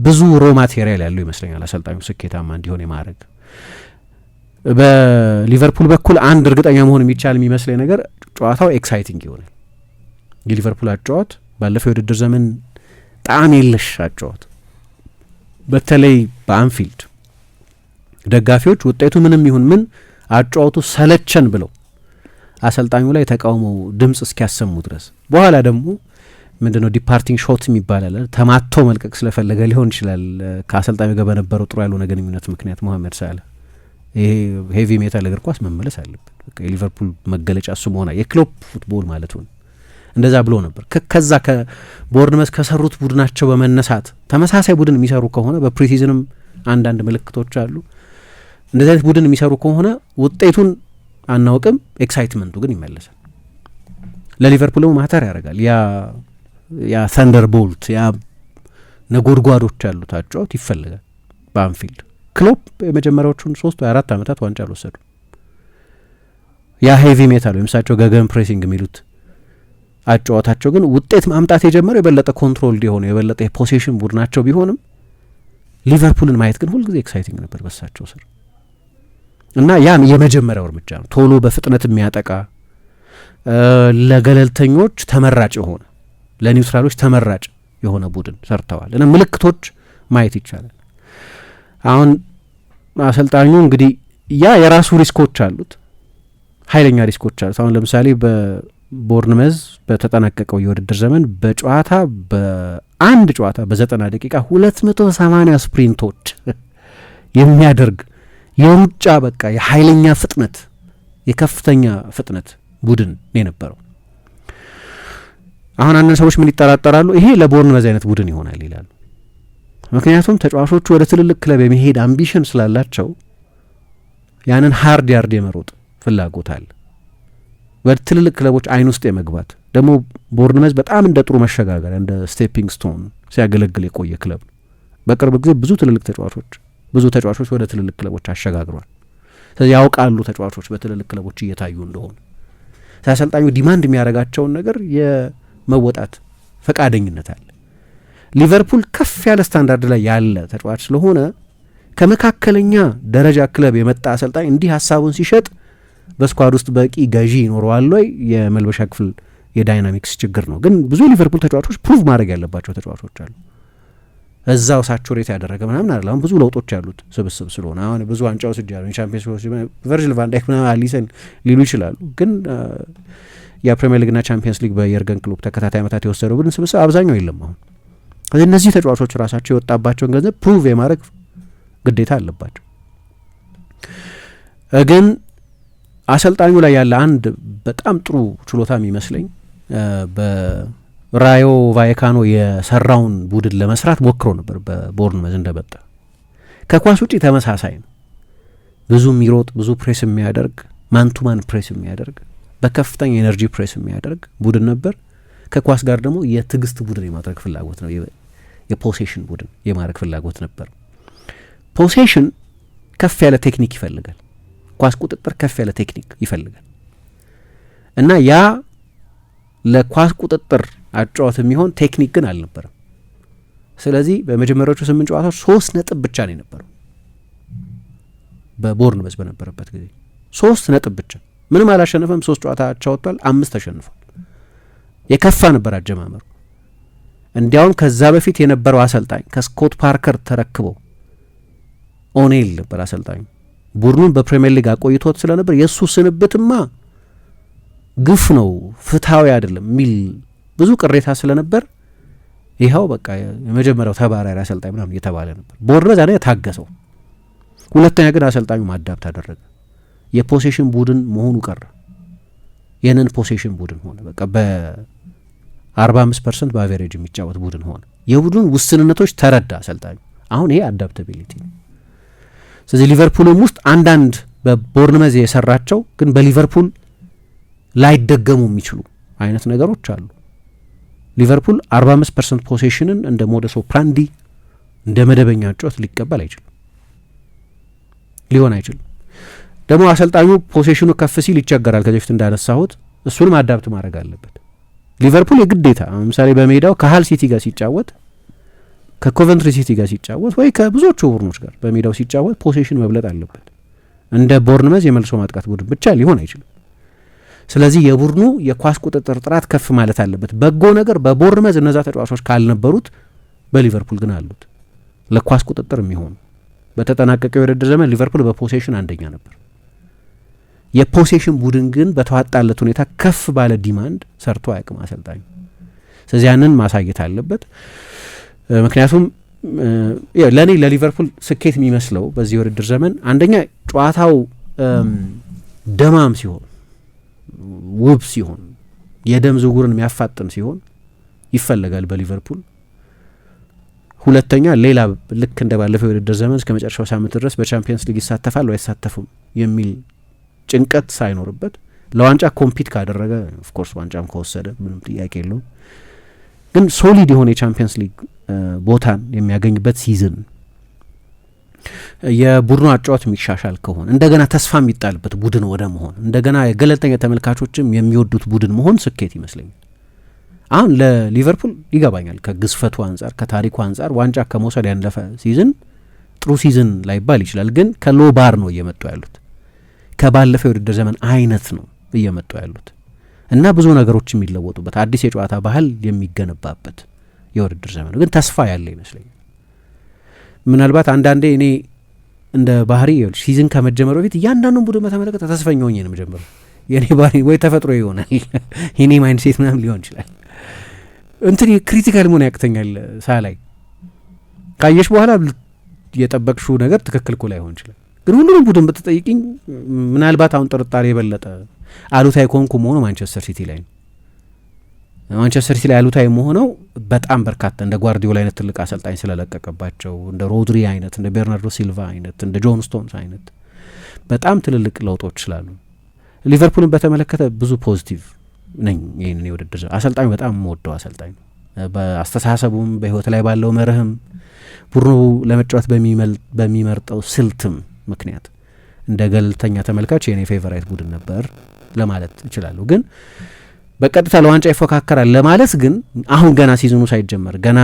ብዙ ሮ ማቴሪያል ያለው ይመስለኛል አሰልጣኙ ስኬታማ እንዲሆን የማድረግ። በሊቨርፑል በኩል አንድ እርግጠኛ መሆን የሚቻል የሚመስለኝ ነገር ጨዋታው ኤክሳይቲንግ ይሆናል። የሊቨርፑል አጫወት ባለፈው የውድድር ዘመን ጣዕም የለሽ አጫወት፣ በተለይ በአንፊልድ ደጋፊዎች ውጤቱ ምንም ይሁን ምን አጫወቱ ሰለቸን ብለው አሰልጣኙ ላይ የተቃውሞ ድምጽ እስኪያሰሙ ድረስ በኋላ ደግሞ ምንድነው ዲፓርቲንግ ሾት የሚባላል ተማቶ መልቀቅ ስለፈለገ ሊሆን ይችላል ከአሰልጣኙ ጋር በነበረው ጥሩ ያልሆነ ግንኙነት ምክንያት መሐመድ ሳላ ይሄ ሄቪ ሜታል እግር ኳስ መመለስ አለበት። በቃ የሊቨርፑል መገለጫ እሱ መሆና የክሎፕ ፉትቦል ማለት ነው። እንደዛ ብሎ ነበር። ከዛ ከቦርንመዝ ከሰሩት ቡድናቸው በመነሳት ተመሳሳይ ቡድን የሚሰሩ ከሆነ በፕሪሲዝንም አንዳንድ ምልክቶች አሉ። እንደዚህ አይነት ቡድን የሚሰሩ ከሆነ ውጤቱን አናውቅም፣ ኤክሳይትመንቱ ግን ይመለሳል። ለሊቨርፑል ማተር ያደርጋል። ያ ተንደር ቦልት ያ ነጎድጓዶች ያሉት አጫወት ይፈልጋል በአንፊልድ። ክሎፕ የመጀመሪያዎቹን 3 ወይ 4 ዓመታት ዋንጫ አልወሰዱ። ያ ሄቪ ሜታል ወይም እሳቸው ገገን ፕሬሲንግ የሚሉት አጫወታቸው ግን ውጤት ማምጣት የጀመረው የበለጠ ኮንትሮል የሆነ የበለጠ የፖሴሽን ቡድናቸው ቢሆንም ሊቨርፑልን ማየት ግን ሁልጊዜ ኤክሳይቲንግ ነበር በሳቸው ስር እና ያ የመጀመሪያው እርምጃ ነው። ቶሎ በፍጥነት የሚያጠቃ ለገለልተኞች ተመራጭ የሆነ ለኒውትራሎች ተመራጭ የሆነ ቡድን ሰርተዋል እና ምልክቶች ማየት ይቻላል። አሁን አሰልጣኙ እንግዲህ ያ የራሱ ሪስኮች አሉት፣ ኃይለኛ ሪስኮች አሉት። አሁን ለምሳሌ በቦርንመዝ በተጠናቀቀው የውድድር ዘመን በአንድ ጨዋታ በ90 ደቂቃ 280 ስፕሪንቶች የሚያደርግ የሩጫ በቃ የኃይለኛ ፍጥነት የከፍተኛ ፍጥነት ቡድን የነበረው። አሁን አንዳንድ ሰዎች ምን ይጠራጠራሉ፣ ይሄ ለቦርንመዝ አይነት ቡድን ይሆናል ይላሉ። ምክንያቱም ተጫዋቾቹ ወደ ትልልቅ ክለብ የመሄድ አምቢሽን ስላላቸው ያንን ሃርድ ያርድ የመሮጥ ፍላጎት አለ። ወደ ትልልቅ ክለቦች አይን ውስጥ የመግባት ደግሞ ቦርንመዝ በጣም እንደ ጥሩ መሸጋገሪያ እንደ ስቴፒንግ ስቶን ሲያገለግል የቆየ ክለብ ነው። በቅርብ ጊዜ ብዙ ተጫዋቾች ወደ ትልልቅ ክለቦች አሸጋግሯል። ስለዚህ ያውቃሉ ተጫዋቾች በትልልቅ ክለቦች እየታዩ እንደሆነ። አሰልጣኙ ዲማንድ የሚያደርጋቸውን ነገር የመወጣት ፈቃደኝነት አለ። ሊቨርፑል ከፍ ያለ ስታንዳርድ ላይ ያለ ተጫዋች ስለሆነ ከመካከለኛ ደረጃ ክለብ የመጣ አሰልጣኝ እንዲህ ሀሳቡን ሲሸጥ በስኳድ ውስጥ በቂ ገዢ ይኖረዋል ወይ? የመልበሻ ክፍል የዳይናሚክስ ችግር ነው። ግን ብዙ ሊቨርፑል ተጫዋቾች ፕሩቭ ማድረግ ያለባቸው ተጫዋቾች አሉ። እዛው ሳቹሬት ያደረገ ምናምን አይደለም። አሁን ብዙ ለውጦች ያሉት ስብስብ ስለሆነ አሁን ብዙ ዋንጫዎች ሲጃሉ ቻምፒየንስ ሊግ ቨርጂል ቫን ዳይክ ምናምን አሊሰን ሊሉ ይችላሉ። ግን የፕሪሚየር ሊግና ቻምፒየንስ ሊግ በየርገን ክሎፕ ተከታታይ ዓመታት የወሰደው ቡድን ስብስብ አብዛኛው የለም። አሁን እነዚህ ተጫዋቾች ራሳቸው የወጣባቸውን ገንዘብ ፕሩቭ የማድረግ ግዴታ አለባቸው። ግን አሰልጣኙ ላይ ያለ አንድ በጣም ጥሩ ችሎታ የሚመስለኝ በራዮ ቫይካኖ የሰራውን ቡድን ለመስራት ሞክሮ ነበር። በቦርንመዝ እንደመጣ ከኳስ ውጪ ተመሳሳይ ነው። ብዙ የሚሮጥ ብዙ ፕሬስ የሚያደርግ ማንቱማን ፕሬስ የሚያደርግ በከፍተኛ ኤነርጂ ፕሬስ የሚያደርግ ቡድን ነበር። ከኳስ ጋር ደግሞ የትዕግስት ቡድን የማድረግ ፍላጎት ነው። የፖሴሽን ቡድን የማድረግ ፍላጎት ነበር። ፖሴሽን ከፍ ያለ ቴክኒክ ይፈልጋል። ኳስ ቁጥጥር ከፍ ያለ ቴክኒክ ይፈልጋል እና ያ ለኳስ ቁጥጥር አጫወት የሚሆን ቴክኒክ ግን አልነበረም። ስለዚህ በመጀመሪያዎቹ 8 ጨዋታዎች 3 ነጥብ ብቻ ነው የነበረው። በቦርንመዝ በነበረበት ጊዜ 3 ነጥብ ብቻ፣ ምንም አላሸነፈም። 3 ጨዋታ አቻ ወጥቷል፣ 5 ተሸንፏል። የከፋ ነበር አጀማመሩ እንዲያውም ከዛ በፊት የነበረው አሰልጣኝ ከስኮት ፓርከር ተረክበው ኦኔል ነበር አሰልጣኙ። ቡድኑን በፕሪሚየር ሊግ አቆይቶት ስለነበር የእሱ ስንብትማ ግፍ ነው፣ ፍትሐዊ አይደለም የሚል ብዙ ቅሬታ ስለነበር ይኸው በቃ የመጀመሪያው ተባራሪ አሰልጣኝ ምናምን እየተባለ ነበር። ቦርነዝ አነ ታገሰው። ሁለተኛ ግን አሰልጣኙ ማዳብት አደረገ። የፖሴሽን ቡድን መሆኑ ቀረ። የነን ፖሴሽን ቡድን ሆነ። በቃ በ45% በአቬሬጅ የሚጫወት ቡድን ሆነ። የቡድን ውስንነቶች ተረዳ አሰልጣኙ። አሁን ይሄ አዳፕታቢሊቲ ነው። ስለዚህ ሊቨርፑልም ውስጥ አንዳንድ በቦርንመዝ የሰራቸው ግን በሊቨርፑል ላይደገሙ የሚችሉ አይነት ነገሮች አሉ። ሊቨርፑል 45% ፖሴሽንን እንደ ሞደስ ኦፕራንዲ እንደ መደበኛ ጨዋታ ሊቀበል አይችልም፣ ሊሆን አይችልም። ደግሞ አሰልጣኙ ፖሴሽኑ ከፍ ሲል ይቸገራል። ከዚህ በፊት እንዳነሳሁት እሱንም አዳፕት ማድረግ አለበት። ሊቨርፑል የግዴታ ለምሳሌ በሜዳው ከሃል ሲቲ ጋር ሲጫወት፣ ከኮቨንትሪ ሲቲ ጋር ሲጫወት ወይ ከብዙዎቹ ቡድኖች ጋር በሜዳው ሲጫወት ፖሴሽን መብለጥ አለበት። እንደ ቦርንመዝ የመልሶ ማጥቃት ቡድን ብቻ ሊሆን አይችልም። ስለዚህ የቡድኑ የኳስ ቁጥጥር ጥራት ከፍ ማለት አለበት። በጎ ነገር በቦርንመዝ እነዛ ተጫዋቾች ካልነበሩት በሊቨርፑል ግን አሉት ለኳስ ቁጥጥር የሚሆኑ። በተጠናቀቀው የውድድር ዘመን ሊቨርፑል በፖሴሽን አንደኛ ነበር። የፖሴሽን ቡድን ግን በተዋጣለት ሁኔታ ከፍ ባለ ዲማንድ ሰርቶ አያውቅም አሰልጣኙ። ስለዚህ ያንን ማሳየት አለበት። ምክንያቱም ለእኔ ለሊቨርፑል ስኬት የሚመስለው በዚህ የውድድር ዘመን አንደኛ ጨዋታው ደማም ሲሆን፣ ውብ ሲሆን፣ የደም ዝውውርን የሚያፋጥን ሲሆን ይፈለጋል በሊቨርፑል። ሁለተኛ ሌላ ልክ እንደ ባለፈው የውድድር ዘመን እስከ መጨረሻው ሳምንት ድረስ በቻምፒየንስ ሊግ ይሳተፋል ወይ አይሳተፍም የሚል ጭንቀት ሳይኖርበት ለዋንጫ ኮምፒት ካደረገ ኦፍኮርስ ዋንጫም ከወሰደ ምንም ጥያቄ የለውም። ግን ሶሊድ የሆነ የቻምፒየንስ ሊግ ቦታን የሚያገኝበት ሲዝን፣ የቡድኑ አጫዋት የሚሻሻል ከሆነ እንደገና ተስፋ የሚጣልበት ቡድን ወደ መሆን እንደገና የገለልተኛ ተመልካቾችም የሚወዱት ቡድን መሆን ስኬት ይመስለኛል። አሁን ለሊቨርፑል ይገባኛል ከግዝፈቱ አንጻር ከታሪኩ አንጻር ዋንጫ ከመውሰድ ያለፈ ሲዝን ጥሩ ሲዝን ላይባል ይችላል። ግን ከሎ ባር ነው እየመጡ ያሉት፣ ከባለፈው የውድድር ዘመን አይነት ነው እየመጡ ያሉት እና ብዙ ነገሮች የሚለወጡበት አዲስ የጨዋታ ባህል የሚገነባበት የውድድር ዘመን ግን ተስፋ ያለ ይመስለኛል። ምናልባት አንዳንዴ እኔ እንደ ባህሪ ሲዝን ከመጀመሩ በፊት እያንዳንዱን ቡድን በተመለከተ ተስፈኛ ሆኜ ነው የምጀምረው። የኔ ባህሪ ወይ ተፈጥሮ ይሆናል የኔ ማይንድ ሴት ምናምን ሊሆን ይችላል። እንትን ክሪቲካል መሆን ያቅተኛል ሳላይ ካየሽ በኋላ የጠበቅሽው ነገር ትክክል እኮ ላይሆን ይችላል። ግን ሁሉንም ቡድን በተጠይቅኝ ምናልባት አሁን ጥርጣሬ የበለጠ አሉታዊ ኮንኩ መሆኑ ማንቸስተር ሲቲ ላይ ነው። ማንቸስተር ሲቲ ላይ አሉታዊ መሆነው በጣም በርካታ እንደ ጓርዲዮላ አይነት ትልቅ አሰልጣኝ ስለለቀቀባቸው እንደ ሮድሪ አይነት እንደ ቤርናርዶ ሲልቫ አይነት እንደ ጆን ስቶንስ አይነት በጣም ትልልቅ ለውጦች ስላሉ ሊቨርፑልን በተመለከተ ብዙ ፖዚቲቭ ነኝ። ይህንን የውድድር አሰልጣኙ በጣም የምወደው አሰልጣኝ ነው። በአስተሳሰቡም በህይወት ላይ ባለው መርህም ቡድኑ ለመጫወት በሚመርጠው ስልትም ምክንያት እንደ ገለልተኛ ተመልካች የኔ ፌቨራይት ቡድን ነበር ለማለት እችላለሁ። ግን በቀጥታ ለዋንጫ ይፎካከራል ለማለት ግን አሁን ገና ሲዝኑ ሳይጀመር ገና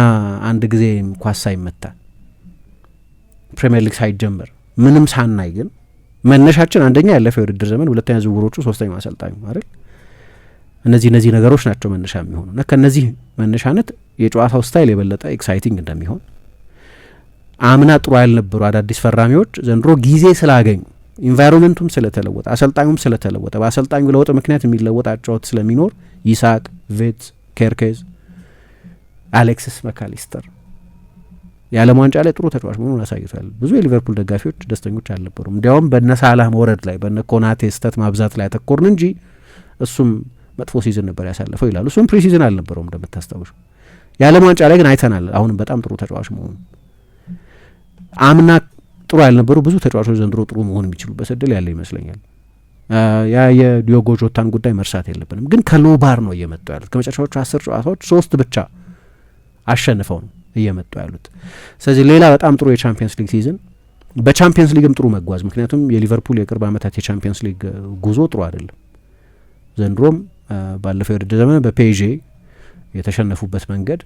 አንድ ጊዜ ኳስ ሳይመታ ፕሪሚየር ሊግ ሳይጀመር ምንም ሳናይ ግን መነሻችን አንደኛ ያለፈው የውድድር ዘመን፣ ሁለተኛ ዝውውሮቹ፣ ሶስተኛው አሰልጣኙ አይደል? እነዚህ ነገሮች ናቸው መነሻ የሚሆኑ እና ከነዚህ መነሻነት የጨዋታው ስታይል የበለጠ ኤክሳይቲንግ እንደሚሆን አምና ጥሩ ያልነበሩ አዳዲስ ፈራሚዎች ዘንድሮ ጊዜ ስላገኙ ኢንቫይሮንመንቱም ስለተለወጠ አሰልጣኙም ስለተለወጠ በአሰልጣኙ ለውጥ ምክንያት የሚለወጥ አጫወት ስለሚኖር ኢሳቅ፣ ቬት፣ ኬርኬዝ፣ አሌክሲስ መካሊስተር የዓለም ዋንጫ ላይ ጥሩ ተጫዋች መሆኑን አሳይቷል። ብዙ የሊቨርፑል ደጋፊዎች ደስተኞች አልነበሩም። እንዲያውም በነ ሳላህ መውረድ ላይ በነ ኮናቴ ስተት ማብዛት ላይ አተኮርን እንጂ እሱም መጥፎ ሲዝን ነበር ያሳለፈው ይላሉ። እሱም ፕሪ ሲዝን አልነበረውም እንደምታስታውሱ። የዓለም ዋንጫ ላይ ግን አይተናል አሁንም በጣም ጥሩ ተጫዋች መሆኑ። አምና ጥሩ ያልነበሩ ብዙ ተጫዋቾች ዘንድሮ ጥሩ መሆን የሚችሉበት እድል ያለ ይመስለኛል። ያ የዲዮጎ ጆታን ጉዳይ መርሳት የለብንም። ግን ከሎ ባር ነው እየመጡ ያሉት። ከመጨረሻዎቹ 10 ጨዋታዎች 3 ብቻ አሸንፈው ነው እየመጡ ያሉት። ስለዚህ ሌላ በጣም ጥሩ የቻምፒየንስ ሊግ ሲዝን፣ በቻምፒየንስ ሊግም ጥሩ መጓዝ። ምክንያቱም የሊቨርፑል የቅርብ ዓመታት የቻምፒየንስ ሊግ ጉዞ ጥሩ አይደለም። ዘንድሮም ባለፈው የውድድር ዘመን በፔዤ የተሸነፉበት መንገድ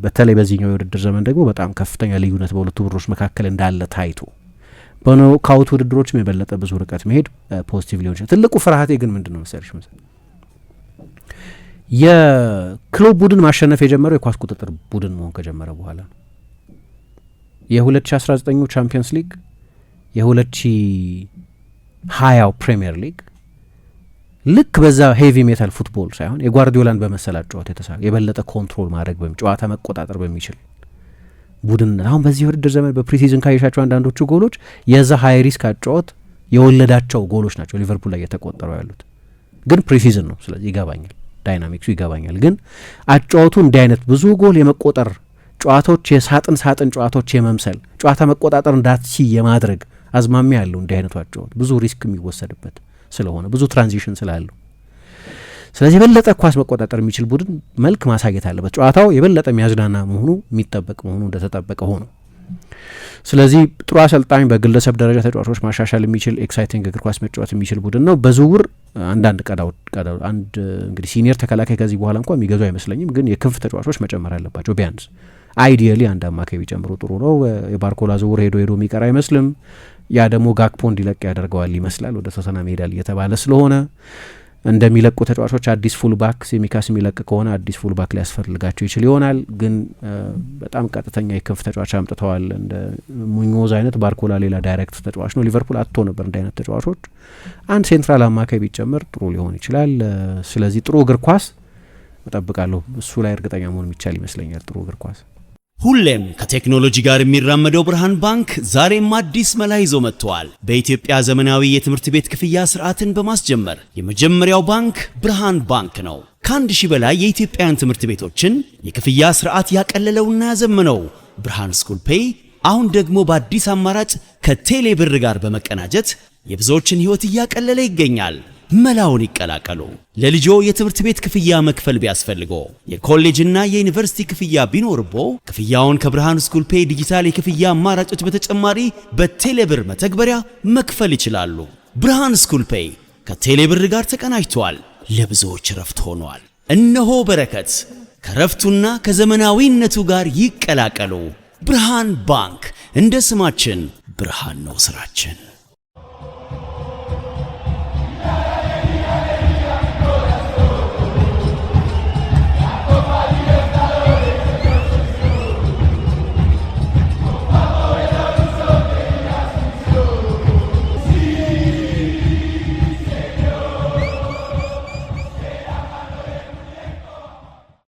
በተለይ በዚህኛው የውድድር ዘመን ደግሞ በጣም ከፍተኛ ልዩነት በሁለቱ ቡድኖች መካከል እንዳለ ታይቶ በኖካውት ውድድሮችም የበለጠ ብዙ ርቀት መሄድ ፖዚቲቭ ሊሆን ይችላል። ትልቁ ፍርሃቴ ግን ምንድን ነው መሰለሽ የክለብ ቡድን ማሸነፍ የጀመረው የኳስ ቁጥጥር ቡድን መሆን ከጀመረ በኋላ ነው። የ2019 ቻምፒየንስ ሊግ፣ የ2020 ፕሪሚየር ሊግ ልክ በዛ ሄቪ ሜታል ፉትቦል ሳይሆን የጓርዲዮላን በመሰል አጨዋወት የበለጠ ኮንትሮል ማድረግ ጨዋታ መቆጣጠር በሚችል ቡድን አሁን በዚህ ውድድር ዘመን በፕሪሲዝን ካየሻቸው አንዳንዶቹ ጎሎች የዛ ሃይ ሪስክ አጨዋወት የወለዳቸው ጎሎች ናቸው ሊቨርፑል ላይ የተቆጠሩ ያሉት። ግን ፕሪሲዝን ነው፣ ስለዚህ ይገባኛል፣ ዳይናሚክሱ ይገባኛል። ግን አጨዋወቱ እንዲህ አይነት ብዙ ጎል የመቆጠር ጨዋታዎች የሳጥን ጨዋታዎች የመምሰል ጨዋታ መቆጣጠር እንዳትሲ የማድረግ አዝማሚያ ያለው እንዲህ አይነቱ አጨዋወት ብዙ ሪስክ የሚወሰድበት ስለሆነ ብዙ ትራንዚሽን ስላለው ስለዚህ የበለጠ ኳስ መቆጣጠር የሚችል ቡድን መልክ ማሳየት አለበት። ጨዋታው የበለጠ የሚያዝናና መሆኑ የሚጠበቅ መሆኑ እንደተጠበቀ ሆኖ ስለዚህ ጥሩ አሰልጣኝ በግለሰብ ደረጃ ተጫዋቾች ማሻሻል የሚችል ኤክሳይቲንግ እግር ኳስ መጫወት የሚችል ቡድን ነው። በዝውውር አንዳንድ አንድ እንግዲህ ሲኒየር ተከላካይ ከዚህ በኋላ እንኳን የሚገዙ አይመስለኝም፣ ግን የክንፍ ተጫዋቾች መጨመር አለባቸው። ቢያንስ አይዲያሊ አንድ አማካይ ቢጨምሩ ጥሩ ነው። የባርኮላ ዝውውር ሄዶ የሚቀር አይመስልም። ያ ደግሞ ጋክፖ እንዲለቅ ያደርገዋል ይመስላል፣ ወደ ቶተንሃም ይሄዳል እየተባለ ስለሆነ እንደሚለቁ ተጫዋቾች አዲስ ፉልባክ ሴሚካስ የሚለቅ ከሆነ አዲስ ፉልባክ ሊያስፈልጋቸው ይችል ይሆናል። ግን በጣም ቀጥተኛ የክንፍ ተጫዋች አምጥተዋል፣ እንደ ሙኞዝ አይነት። ባርኮላ ሌላ ዳይሬክት ተጫዋች ነው። ሊቨርፑል አጥቶ ነበር እንደ አይነት ተጫዋቾች። አንድ ሴንትራል አማካይ ቢጨመር ጥሩ ሊሆን ይችላል። ስለዚህ ጥሩ እግር ኳስ እጠብቃለሁ። እሱ ላይ እርግጠኛ መሆን የሚቻል ይመስለኛል። ጥሩ እግር ኳስ ሁሌም ከቴክኖሎጂ ጋር የሚራመደው ብርሃን ባንክ ዛሬም አዲስ መላ ይዞ መጥቷል። በኢትዮጵያ ዘመናዊ የትምህርት ቤት ክፍያ ስርዓትን በማስጀመር የመጀመሪያው ባንክ ብርሃን ባንክ ነው። ከ1000 በላይ የኢትዮጵያውያን ትምህርት ቤቶችን የክፍያ ስርዓት ያቀለለውና ያዘመነው ብርሃን ስኩል ፔይ አሁን ደግሞ በአዲስ አማራጭ ከቴሌ ብር ጋር በመቀናጀት የብዙዎችን ሕይወት እያቀለለ ይገኛል። መላውን ይቀላቀሉ። ለልጆ የትምህርት ቤት ክፍያ መክፈል ቢያስፈልጎ የኮሌጅና የዩኒቨርሲቲ ክፍያ ቢኖርቦ ክፍያውን ከብርሃን ስኩል ፔይ ዲጂታል የክፍያ አማራጮች በተጨማሪ በቴሌብር መተግበሪያ መክፈል ይችላሉ። ብርሃን ስኩል ፔይ ከቴሌብር ጋር ተቀናጅቷል። ለብዙዎች ረፍት ሆኗል። እነሆ በረከት ከረፍቱና ከዘመናዊነቱ ጋር ይቀላቀሉ። ብርሃን ባንክ፣ እንደ ስማችን ብርሃን ነው ስራችን።